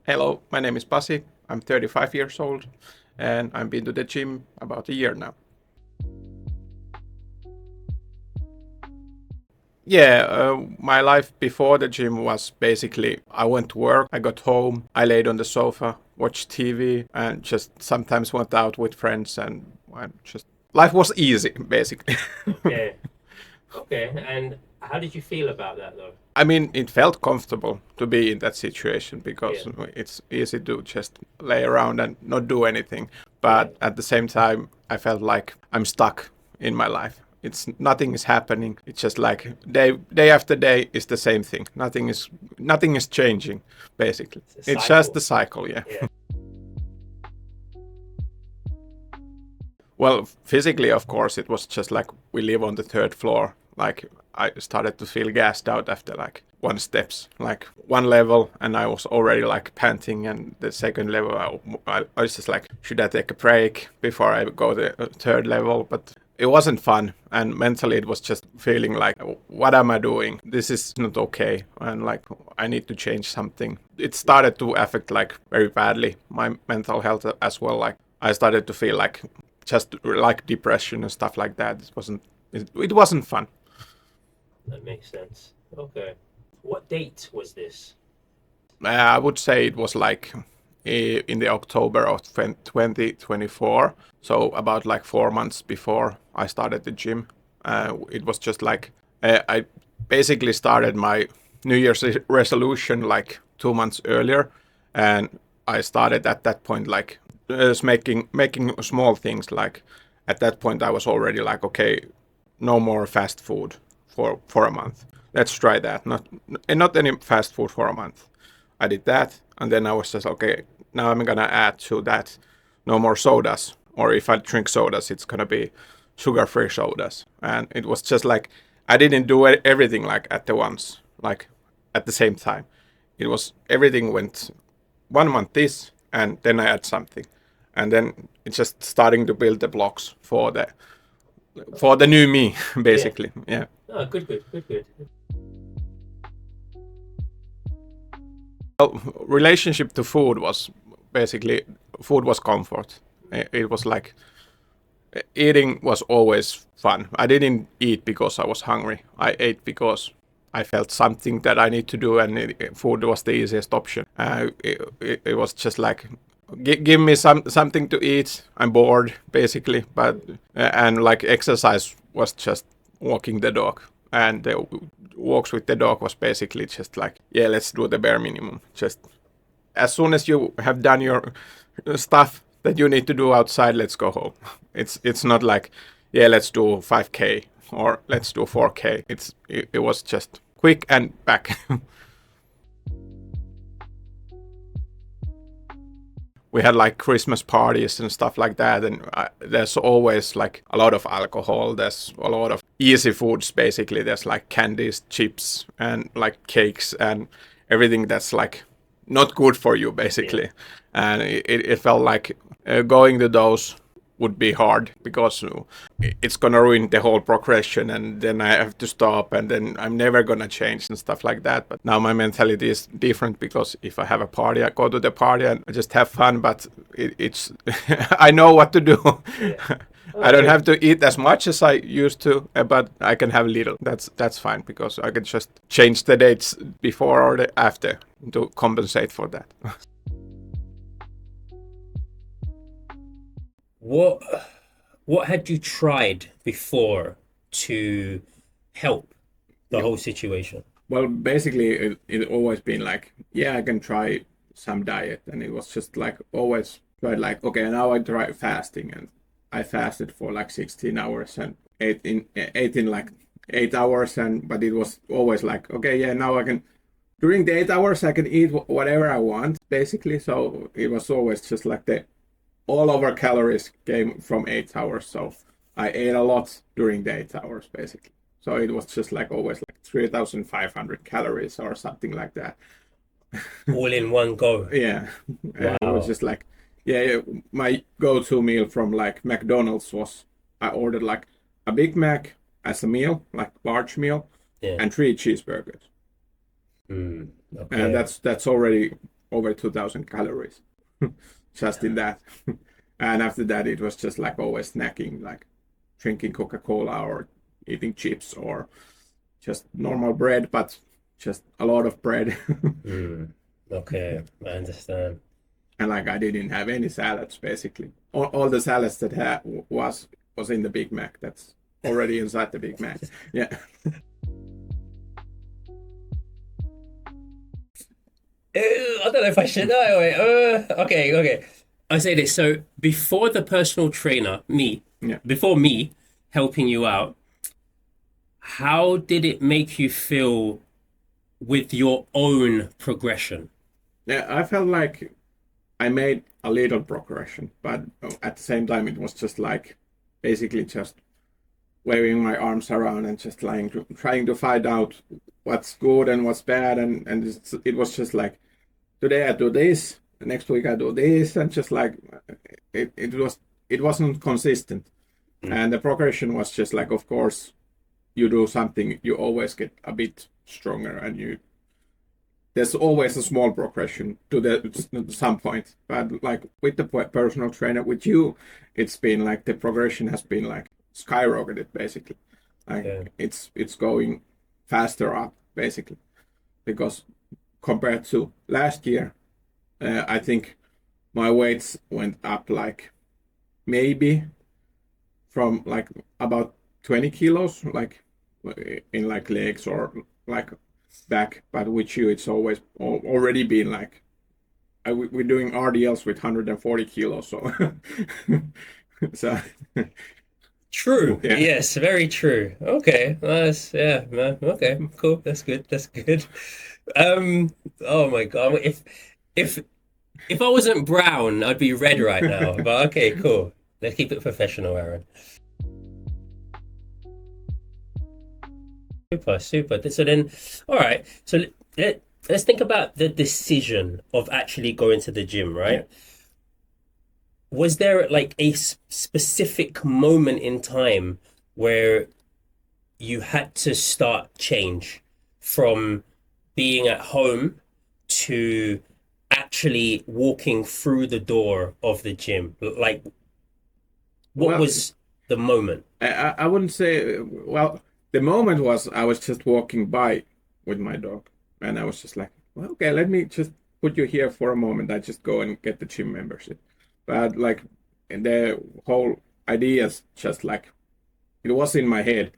Hello, my name is Pasi. I'm 35 years old and I've been to the gym about a year now. Yeah, my life before the gym was basically I went to work, I got home, I laid on the sofa, watched TV, and just sometimes went out with friends and just life was easy basically. Okay, okay. And how did you feel about that though? I mean, it felt comfortable to be in that situation Yeah, because it's easy to just lay around and not do anything. yeah. But at the same time, I felt like I'm stuck in my life. It's nothing is happening. It's just like day after day is the same thing. Nothing is changing basically. It's a It's just the cycle. cycle, yeah. Yeah. Well, physically, of course, it was just like we live on the third floor. Like I started to feel gassed out after like one steps, like one level, and I was already like panting. And the second level, I was just like, should I take a break before I go the third level? But it wasn't fun, and mentally it was just feeling like, what am I doing? This is not okay, and like I need to change something. It started to affect like very badly my mental health as well. Like I started to feel like just like depression and stuff like that. It wasn't fun. That makes sense. Okay. What date was this? I would say it was like in the October of 2024. So about like 4 months before I started the gym. It was just like I basically started my New Year's resolution like 2 months earlier, and I started at that point like just making small things. Like at that point, I was already like, okay, no more fast food for a month. Let's try that. Not any fast food for a month. I did that, and then I was just okay. Now I'm gonna add to that no more sodas, or if I drink sodas, it's gonna be sugar-free sodas. And it was just like I didn't do everything like at the once, like at the same time. It was everything went 1 month this, and then I add something, and then it's just starting to build the blocks for the new me, Yeah. basically. Yeah. Oh, good, good, good, good. Well, relationship to food was basically food was comfort. It was like eating was always fun. I didn't eat because I was hungry. I ate because I felt something that I need to do, and food was the easiest option. It was just like give me something to eat. I'm bored basically, but and like exercise was just walking the dog, and the walks with the dog was basically just like, yeah, let's do the bare minimum. Just as soon as you have done your stuff that you need to do outside, let's go home. It's not like, yeah, let's do 5K or let's do 4K. It was just quick and back. We had like Christmas parties and stuff like that, and there's always like a lot of alcohol. There's a lot of easy foods. Basically, there's like candies, chips, and like cakes and everything that's like not good for you, Yeah. basically. And it felt like going to those would be hard because it's gonna ruin the whole progression, and then I have to stop, and then I'm never gonna change and stuff like that. But now my mentality is different because if I have a party, I go to the party and I just have fun. But it's I know what to do. Yeah. I Oh, don't good. have to eat as much as I used to, but I can have little. That's fine because I can just change the dates before or the after to compensate for that. What what had you tried before to help the whole situation? Well, basically, it always been like, yeah, I can try some diet, and it was just like always tried like, okay, now I try fasting, and I fasted for like 16 hours and ate in like 8 hours, and but it was always like, okay, yeah, now I can during the 8 hours I can eat whatever I want, basically. So it was always just like the all over calories came from 8 hours. So I ate a lot during the 8 hours, basically. So it was just like always like 3,500 calories or something like that. All in one go. Yeah, it was Wow. just like, yeah, my go-to meal from like McDonald's was I ordered like a Big Mac as a meal, like large meal, Yeah. and three cheeseburgers, and Okay. that's already over 2,000 calories just in that. And after that, it was just like always snacking, like drinking Coca-Cola or eating chips or just normal bread, but just a lot of bread. Mm. Okay, I understand. And like I didn't have any salads basically. All the salads that was in the Big Mac. That's already inside the Big Mac. Yeah. I don't know if I should. No, wait. Okay, okay. I say this. So before the personal trainer, Yeah. before me helping you out, how did it make you feel with your own progression? Yeah, I felt like I made a little progression, but at the same time, it was just like basically just waving my arms around and just trying to find out what's good and what's bad, and it was just like today I do this, next week I do this, and just like it wasn't consistent, Mm. and the progression was just like, of course, you do something, you always get a bit stronger, and you there's always a small progression to some point, but like with the personal trainer with you, it's been like the progression has been like skyrocketed basically. Yeah. Like it's going faster up basically, because compared to last year, I think my weights went up like maybe from like about 20 kilos, like in like legs or like back. But with you, it's always already been like we're doing RDLs with 140 kilos, so so True. yeah. Yes, very true. Okay. Nice. Yeah, man. Okay. Cool. That's good. That's good. Um, oh my God. If if I wasn't brown, I'd be red right now. But okay, cool. Let's keep it professional, Aaron. Super, super. So then, all right. So let's think about the decision of actually going to the gym, Yeah. right? Was there like a specific moment in time where you had to start change from being at home to actually walking through the door of the gym? Like, what Well, was the moment? I wouldn't say. Well, the moment was I was just walking by with my dog, and I was just like, well, okay, let me just put you here for a moment. I just go and get the gym membership. But like, the whole idea is just like it was in my head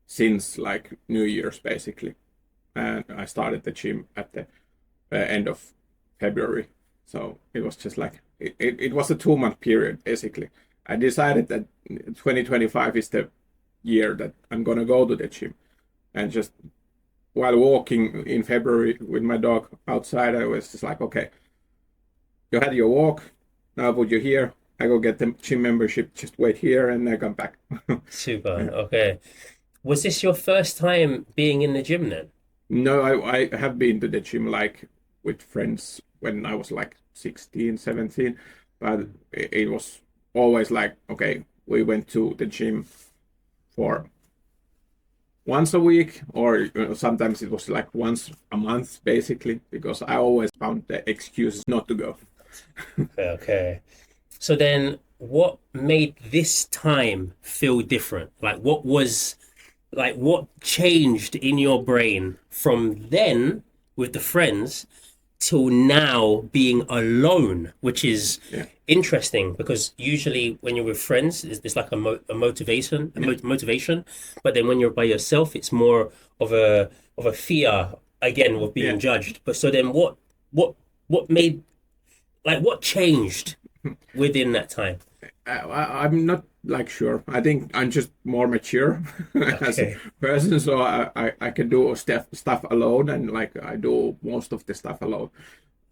since like New Year's basically, and I started the gym at the end of February. So it was just like it was a 2 month period basically. I decided that 2025 is the year that I'm gonna go to the gym, and just while walking in February with my dog outside, I was just like, okay, you had your walk, now I put you here. I go get the gym membership. Just wait here, and I come back. Super. Okay. Was this your first time being in the gym then? No, I have been to the gym like with friends when I was like 16, 17, but it was always like, okay, we went to the gym for once a week, or sometimes it was like once a month, basically, because I always found the excuses not to go. Okay. So then what made this time feel different? Like what changed in your brain from then with the friends till now being alone, which is Yeah, interesting because usually when you're with friends, it's like a motivation, yeah, motivation, but then when you're by yourself, it's more of a fear again of yeah. being judged. But so then what made like what changed within that time? I'm not like sure. I think I'm just more mature as a Okay. person, so I can do stuff alone, and like I do most of the stuff alone.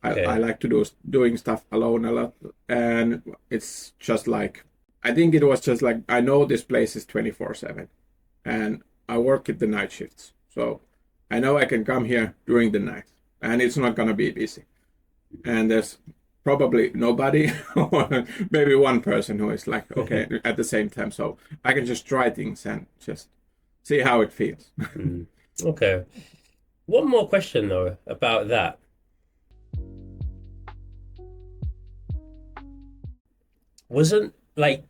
I Okay. like to do doing stuff alone a lot, and it's just like I think it was just like I know this place is 24/7, and I work at the night shifts, so I know I can come here during the night, and it's not gonna be busy, and there's probably nobody or maybe one person who is like okay at the same time, so I can just try things and just see how it feels. Mm. Okay. One more question though about that. wasn't like,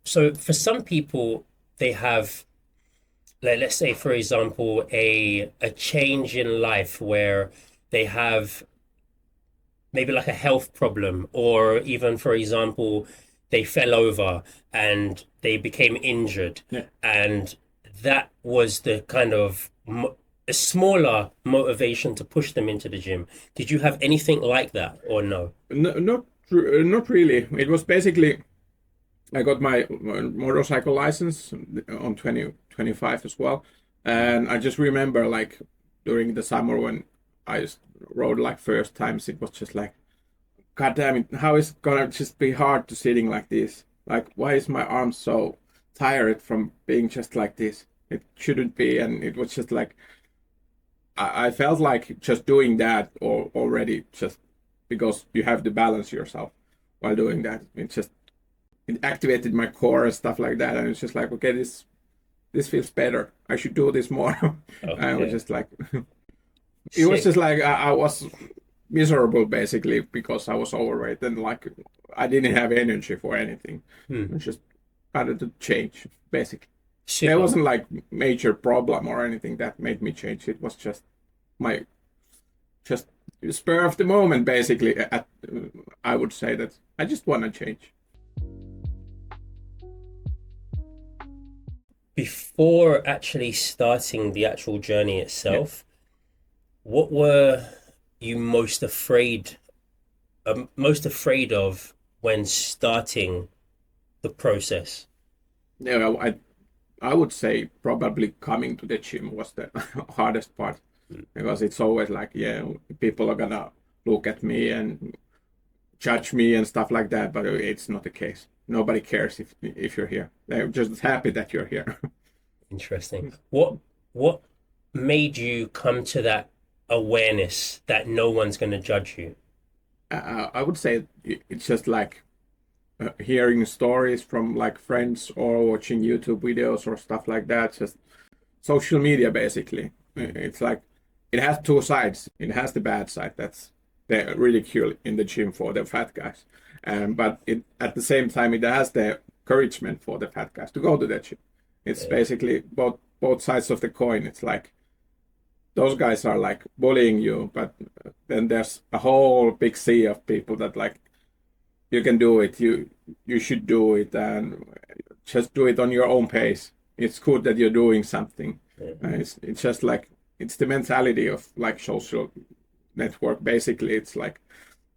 so for some people they have, like, let's say for example a change in life where they have maybe like a health problem, or even for example they fell over and they became injured, Yeah. and that was the kind of a smaller motivation to push them into the gym. Did you have anything like that or no? No, not really. It was basically I got my motorcycle license on 2025 as well, and I just remember like during the summer when I rode like first times, it was just like, God damn it, how is it gonna just be hard to sitting like this? Like, why is my arm so tired from being just like this? It shouldn't be, and it was just like I felt like just doing that or already just because you have to balance yourself while doing that. It activated my core and stuff like that, and it's just like, okay, this feels better. I should do this more. I was Okay. just like, it was Sick. just like I was miserable basically because I was overweight and like I didn't have energy for anything. Hmm. I just wanted to change basically. There Super. wasn't like major problem or anything that made me change. It was just my just spur of the moment basically. I would say that I just want to change. Before actually starting the actual journey Yeah. itself, what were you most afraid of when starting the process? Yeah, I would say probably coming to the gym was the hardest part because it's always like, yeah, people are gonna look at me and judge me and stuff like that, but it's not the case. Nobody cares if you're here. They're just happy that you're here. Interesting. What made you come to that awareness that no one's going to judge you? I would say it's just like hearing stories from like friends or watching YouTube videos or stuff like that. Just social media basically. Mm. It's like it has two sides. It has the bad side that's the ridicule in the gym for the fat guys, but it at the same time it has the encouragement for the fat guys to go to the gym. It's Yeah. basically both sides of the coin. It's like those guys are like bullying you, but then there's a whole big sea of people that like you can do it. You should do it, and just do it on your own pace. It's good that you're doing something. Yeah. It's just like it's the mentality of like social network. Basically, it's like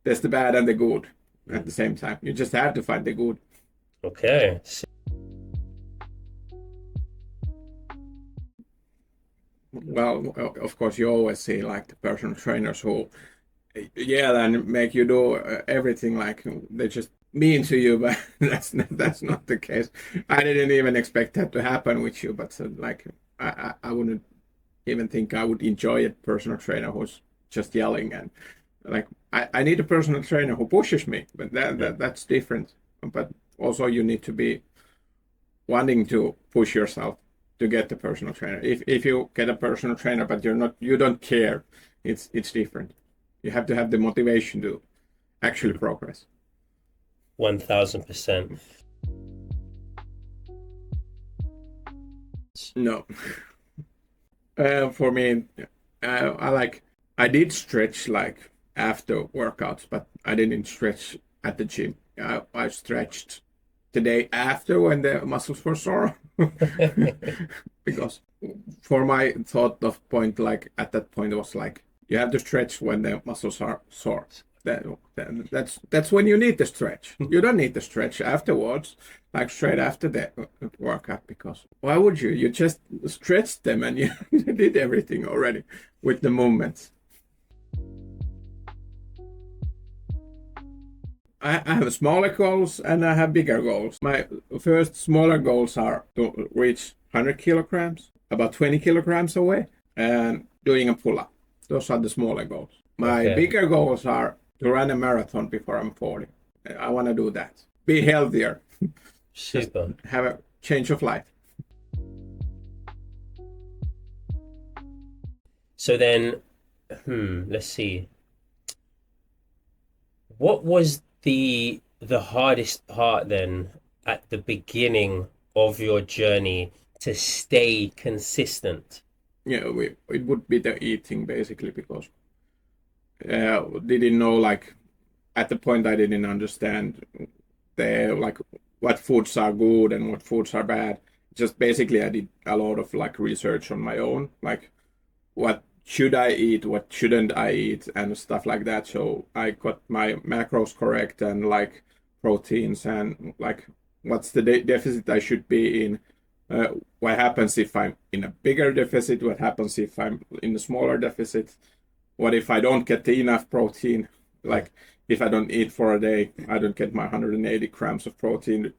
there's the bad and the good at the Mm. same time. You just have to find the good. Okay. Well, of course, you always see like the personal trainers who yell and make you do everything like they just mean to you, but that's not the case. I didn't even expect that to happen with you, but like I wouldn't even think I would enjoy a personal trainer who's just yelling and like I need a personal trainer who pushes me, but Mm. that's different. But also you need to be wanting to push yourself to get the personal trainer. If you get a personal trainer but you don't care, it's different. You have to have the motivation to actually Mm. progress. 1000%. No, for me, I like I did stretch like after workouts, but I didn't stretch at the gym. I stretched the day after when the muscles were sore because for my thought of point like at that point it was like you have to stretch when the muscles are sore. that, that's when you need the stretch. You don't need the stretch afterwards, like straight after the workout, because why would you just stretched them and you did everything already with the movements. I have smaller goals and I have bigger goals. My first smaller goals are to reach 100 kilograms, about 20 kilograms away, and doing a pull up. Those are the smaller goals. My Okay. bigger goals are to run a marathon before I'm 40. I want to do that. Be healthier, just Super. have a change of life. So then, let's see. What was the the hardest part then at the beginning of your journey to stay consistent? Yeah, it would be the eating basically because didn't know like at the point I didn't understand the like what foods are good and what foods are bad. Just basically I did a lot of like research on my own, like what should I eat, what shouldn't I eat, and stuff like that. So I got my macros correct and like proteins and like what's the deficit I should be in. What happens if I'm in a bigger deficit? What happens if I'm in a smaller deficit? What if I don't get enough protein? Mm. Like if I don't eat for a day, I don't get my 180 grams of protein.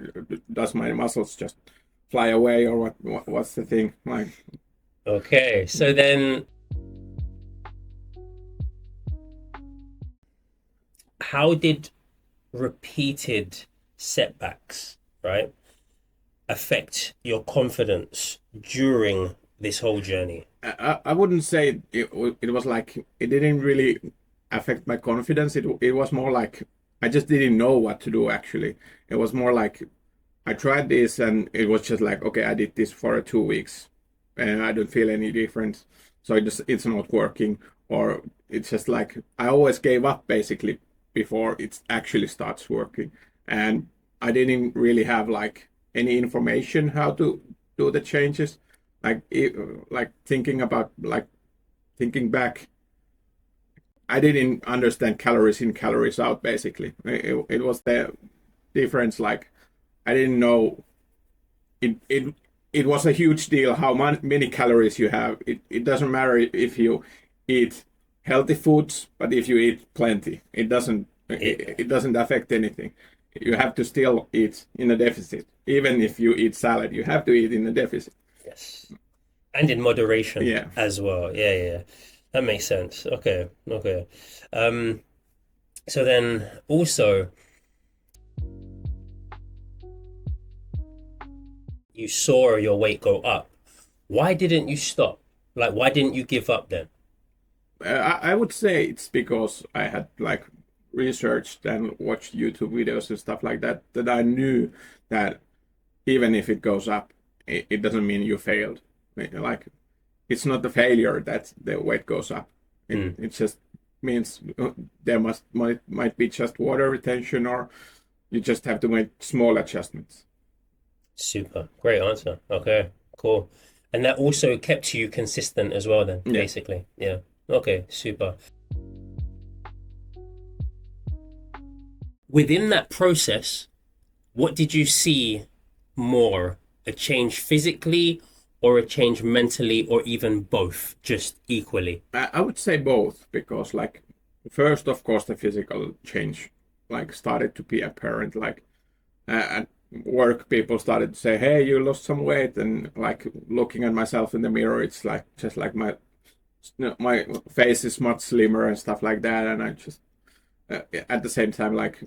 Does my muscles just fly away, or what's the thing? Like, Okay, so then how did repeated setbacks, right, affect your confidence during this whole journey? I wouldn't say it was like it didn't really affect my confidence. It was more like I just didn't know what to do actually. It was more like I tried this and it was just like, okay, I did this for 2 weeks and I don't feel any difference. So it's not working, or it's just like I always gave up basically before it actually starts working. And I didn't really have like any information how to do the changes. Like thinking about like thinking back, I didn't understand calories in, calories out basically. It was the difference. Like I didn't know it was a huge deal how many calories you have. It doesn't matter if you eat healthy foods, but if you eat plenty, It, it doesn't affect anything. You have to still eat in a deficit. Even if you eat salad, you have to eat in a deficit. yes. And in moderation Yeah. as well. Yeah, yeah, yeah. That makes sense. Okay, okay. Um, so then also you saw your weight go up. Why didn't you stop? Like, why didn't you give up then? I would say it's because I had like researched and watched YouTube videos and stuff like that, that I knew that even if it goes up, it doesn't mean you failed. Like it's not the failure that the weight goes up. Hmm. It just means there might be just water retention, or you just have to make small adjustments. Super. Great answer. Okay, cool. And that also kept you consistent as well then, Yeah. basically. Yeah. Okay, super. Within that process, what did you see more? A change physically or a change mentally or even both, just equally? I would say both because like first, of course, the physical change like started to be apparent. Like at work, people started to say, "Hey, you lost some weight," and like looking at myself in the mirror, it's like just like my face is much slimmer and stuff like that, and I just at the same time like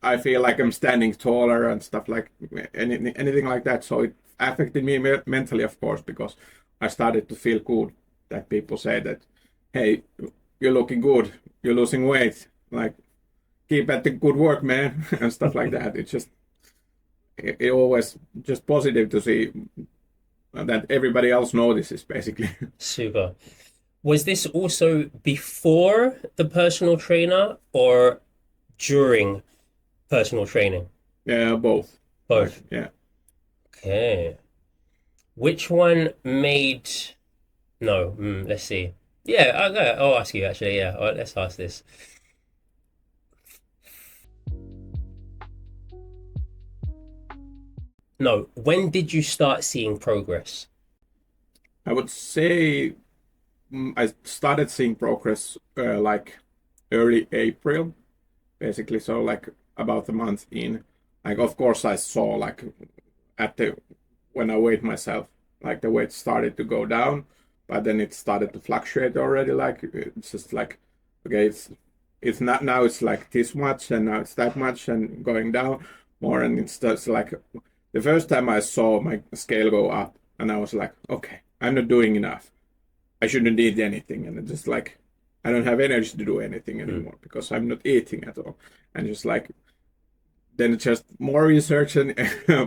I feel like I'm standing taller and stuff like anything like that. So it affected me mentally, of course, because I started to feel good. That people say that, "Hey, you're looking good. You're losing weight. Like keep at the good work, man," and stuff like that. It's just it always just positive to see that everybody else notices, basically. Super. Was this also before the personal trainer or during personal training? Yeah, both. Like Both. yeah. Okay. Which one made... No, let's see. Yeah, I'll ask you actually. Yeah, let's ask this. No, when did you start seeing progress? I would say I started seeing progress like early April, basically. So like about a month in. Like of course I saw like at the when I weighed myself, like the weight started to go down, but then it started to fluctuate already. Like it's just like okay, it's not now. It's like this much, and now it's that much, and going down more. And it's just like the first time I saw my scale go up, and I was like, okay, I'm not doing enough. I shouldn't eat anything, and it's just like I don't have energy to do anything Hmm. anymore because I'm not eating at all, and just like then just more research and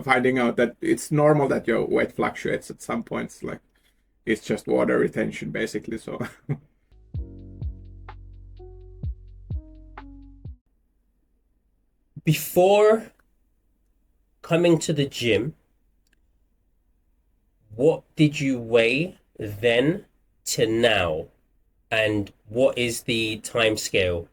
finding out that it's normal that your weight fluctuates at some points. Like it's just water retention basically. So Before coming to the gym, what did you weigh then to now? And what is the time scale?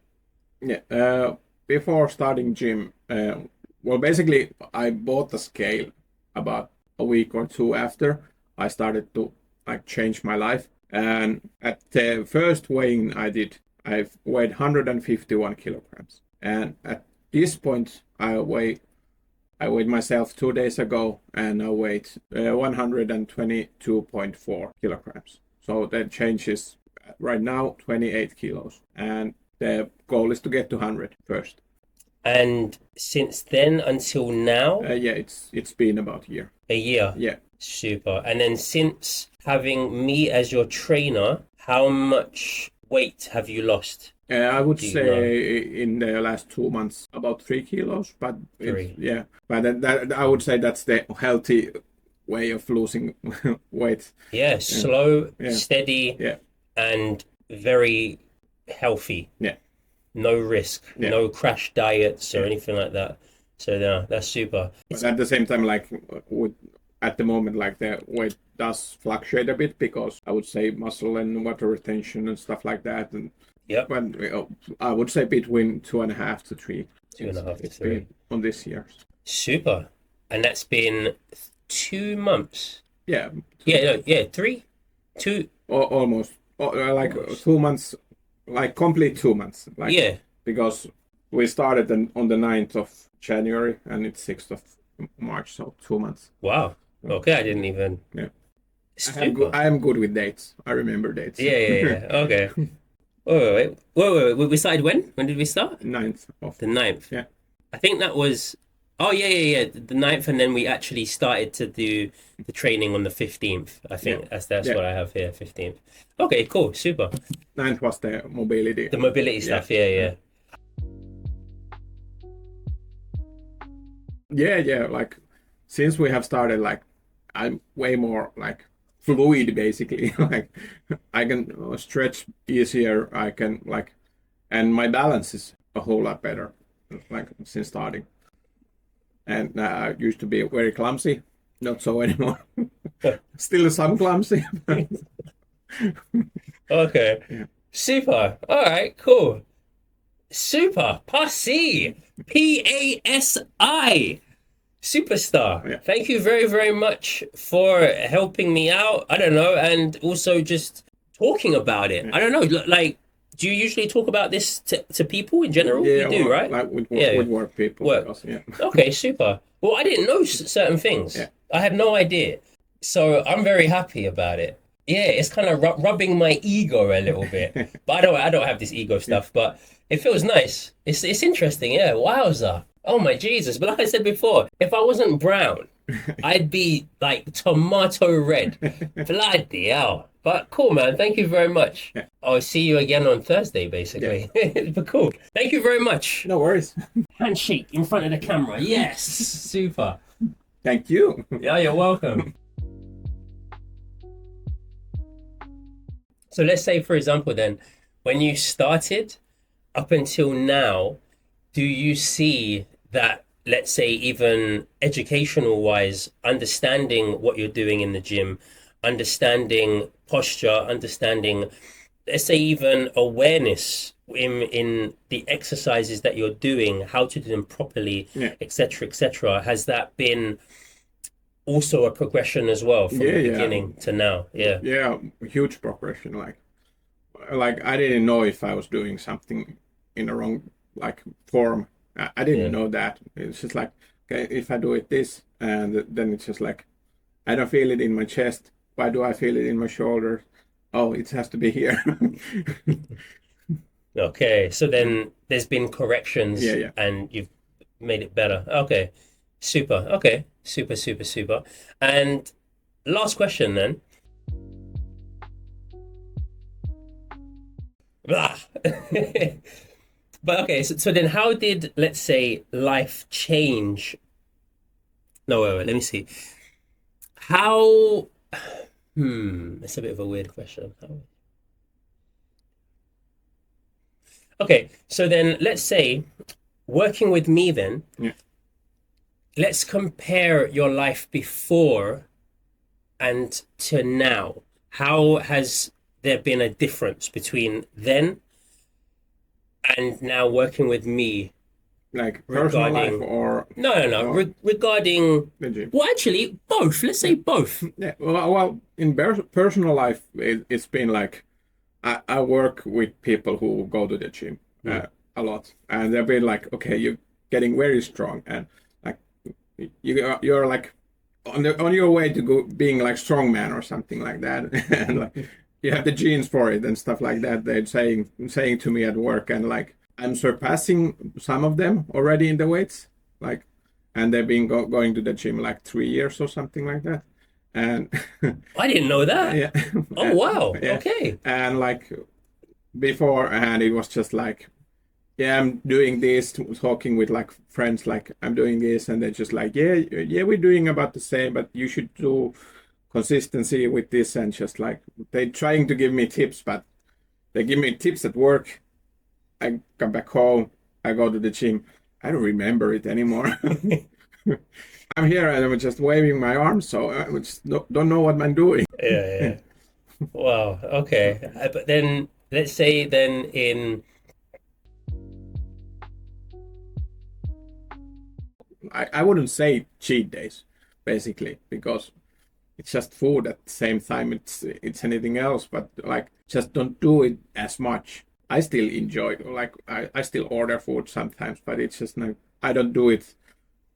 yeah, before starting gym, well, basically I bought the scale about a week or two after I started to like change my life. And at the first weighing I did, I weighed 151 kilograms. And at this point, I weighed myself 2 days ago, and I weighed 122.4 kilograms. So that changes right now 28 kilos, and the goal is to get to 100 first. And since then until now, Yeah, it's been about a year. a year. Yeah. Super. And then since having me as your trainer, how much weight have you lost? I would Do you say in the last 2 months about 3 kilos, but Three. yeah, but that I would say that's the healthy way of losing weight. Yeah, slow, Yeah. steady, Yeah, and very healthy. yeah, No risk, Yeah. no crash diets or Yeah. anything like that. So yeah, that's super. but at the same time, like with at the moment, like the weight does fluctuate a bit because I would say muscle and water retention and stuff like that, and Yep, but I would say between 2.5 to 3. 2.5 to It's 3. been on this year. Super. And that's been 2 months. Yeah, Yeah, no, yeah, three, two. almost like 2 months, like complete 2 months, like Yeah. because we started on the 9th of January and it's 6th of March, so 2 months. Wow. Okay, I didn't even. Yeah. Super. I am good with dates. I remember dates. Yeah. Okay. Wait. We started when? When did we start? 9th of The 9th. Yeah. I think that was. Oh yeah. The 9th, and then we actually started to do the training on the 15th. I think Yeah. that's Yeah. what I have here, 15th. Okay, cool, super. 9th was the mobility. The mobility stuff, yeah. Yeah, like since we have started, like I'm way more like fluid basically. Like I can stretch easier. I can like, and my balance is a whole lot better, like since starting. And I used to be very clumsy, not so anymore. Still some clumsy. Okay. Yeah. Super. All right, cool. Super. Pasi. Pasi. Superstar. Yeah. Thank you very, very much for helping me out. I don't know, and also just talking about it. I don't know, like, do you usually talk about this to people in general? Yeah, You do, or, right? like with Yeah. with work people. Work. Because, yeah. Okay, super. Well, I didn't know certain things. Yeah. I had no idea. So I'm very happy about it. Yeah, it's kind of rubbing my ego a little bit. But I don't have this ego stuff, but it feels nice. It's interesting, yeah. Wowza. Oh my Jesus. But like I said before, if I wasn't brown, I'd be like tomato red. Bloody hell. But cool, man. Thank you very much. Yeah. I'll see you again on Thursday, basically. But cool. Thank you very much. No worries. Handshake in front of the camera. Yes. Super. Thank you. Yeah, you're welcome. So let's say, for example, then, when you started up until now, do you see that, let's say, even educational wise, understanding what you're doing in the gym, understanding posture, understanding, let's say, even awareness in the exercises that you're doing, how to do them properly, Yeah. etc., has that been also a progression as well from the beginning to now? Yeah, huge progression. Like I didn't know if I was doing something in the wrong like form. I didn't know that. It's just like, okay, if I do it this, and then it's just like, I don't feel it in my chest. Why do I feel it in my shoulders? Oh, it has to be here. Okay, so then there's been corrections Yeah. and you've made it better. Okay, super. Okay, super. And last question then. Blah. But okay, so then how did, let's say, life change? No, wait, let me see. How, it's a bit of a weird question. Okay, so then let's say working with me then, Yeah. let's compare your life before and to now. How has there been a difference between then and now working with me Like personal life regarding or regarding, the gym. well, actually both. Let's say both. Yeah. Well, in personal life, it's been like I work with people who go to the gym Hmm. a lot, and they've been like, okay, you're getting very strong, and like you're like on your way to go being like strongman or something like that, and like you have the genes for it and stuff like that. They're saying to me at work, and like I'm surpassing some of them already in the weights, like, and they've been going to the gym like 3 years or something like that, and I didn't know that. yeah, Oh wow. yeah, Okay. and like beforehand it was just like, yeah, I'm doing this, talking with like friends, like I'm doing this, and they're just like, yeah, yeah, we're doing about the same, but you should do consistency with this, and just like they trying to give me tips, but they give me tips at work. I come back home, I go to the gym, I don't remember it anymore. I'm here and I'm just waving my arms, so I just don't know what I'm doing. Yeah, yeah. Wow. Okay. But then let's say then in I wouldn't say cheat days, basically, because it's just food at the same time. It's anything else, but like just don't do it as much. I still enjoy, like I still order food sometimes, but it's just like I don't do it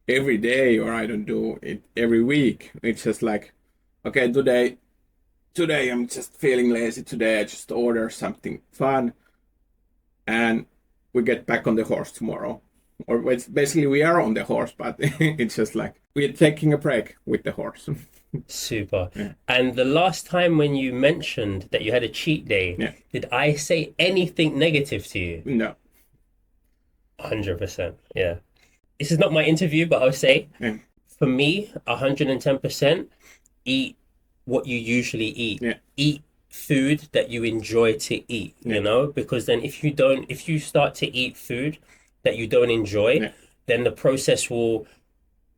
every day or I don't do it every week. It's just like, okay, today I'm just feeling lazy. Today I just order something fun, and we get back on the horse tomorrow. Or it's basically we are on the horse, but it's just like we're taking a break with the horse. super. Yeah, And the last time when you mentioned that you had a cheat day, yeah, did I say anything negative to you? no, 100%. Yeah. This is not my interview, but I'll say yeah, for me, 110% eat what you usually eat. yeah, Eat food that you enjoy to eat, yeah, because then if you start to eat food that you don't enjoy, yeah, then the process will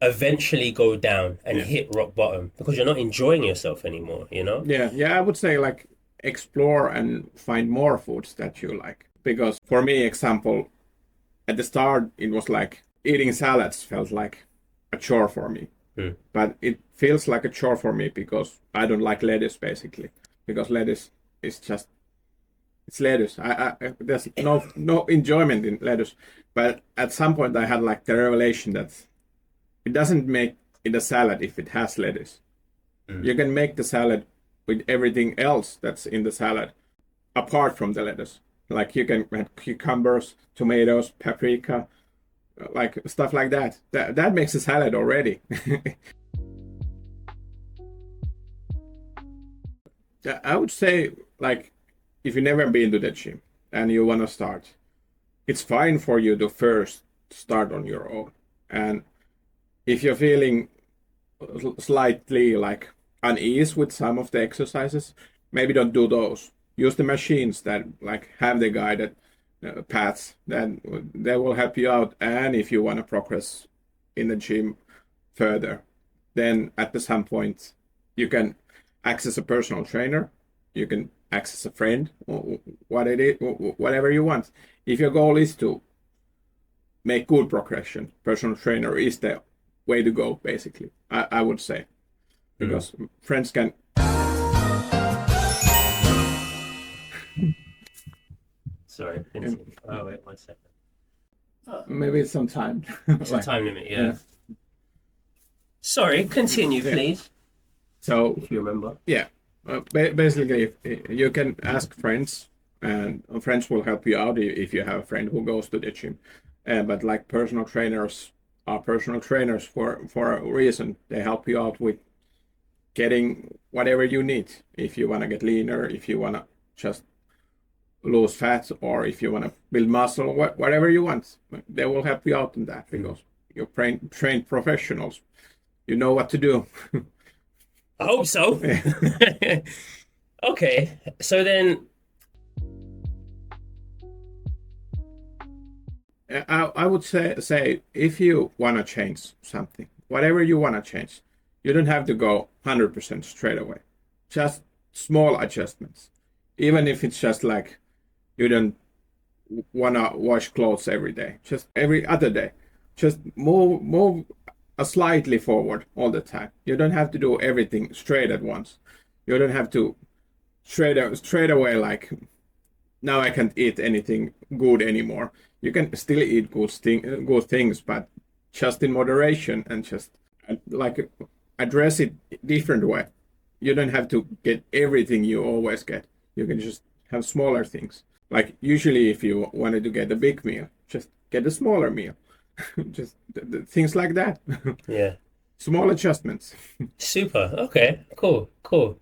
eventually go down and yeah, hit rock bottom because you're not enjoying yourself anymore. yeah, yeah. I would say like explore and find more foods that you like. Because for me, example, at the start it was like eating salads felt like a chore for me. Hmm. But it feels like a chore for me because I don't like lettuce basically. Because lettuce is just it's lettuce. There's no enjoyment in lettuce. But at some point I had like the revelation that it doesn't make it a salad if it has lettuce. Hmm. You can make the salad with everything else that's in the salad apart from the lettuce. Like you can add cucumbers, tomatoes, paprika, like stuff like that. That makes a salad already. Yeah, I would say like if you've never been to the gym and you want to start, it's fine for you to first start on your own. And if you're feeling slightly like unease with some of the exercises, maybe don't do those. Use the machines that like have the guided paths. Then they will help you out. And if you want to progress in the gym further, then at some point you can access a personal trainer. You can access a friend, or what it is, whatever you want. If your goal is to make good progression, personal trainer is the way to go. Basically, I would say Hmm. because friends can Sorry, yeah, continue. Oh, wait, 1 second. maybe some time. It's a Like, time limit, yeah. yeah, Sorry, continue, yeah. please, So if you remember. yeah, basically, you can ask friends, and friends will help you out if you have a friend who goes to the gym. But like personal trainers are personal trainers for a reason. They help you out with getting whatever you need. If you want to get leaner, if you want to just lose fat or if you want to build muscle, whatever you want, they will help you out in that because you're trained professionals. You know what to do. I hope so. Okay, so then, I would say if you want to change something, whatever you want to change, you don't have to go 100% straight away. Just small adjustments. Even if it's just like you don't want to wash clothes every day, just every other day. Just move a slightly forward all the time. You don't have to do everything straight at once. You don't have to straight away like now I can't eat anything good anymore. You can still eat good things, but just in moderation and just like address it different way. You don't have to get everything you always get. You can just have smaller things. Like usually, if you wanted to get a big meal, just get a smaller meal. Just things like that. yeah, Small adjustments. super. Okay, cool, cool.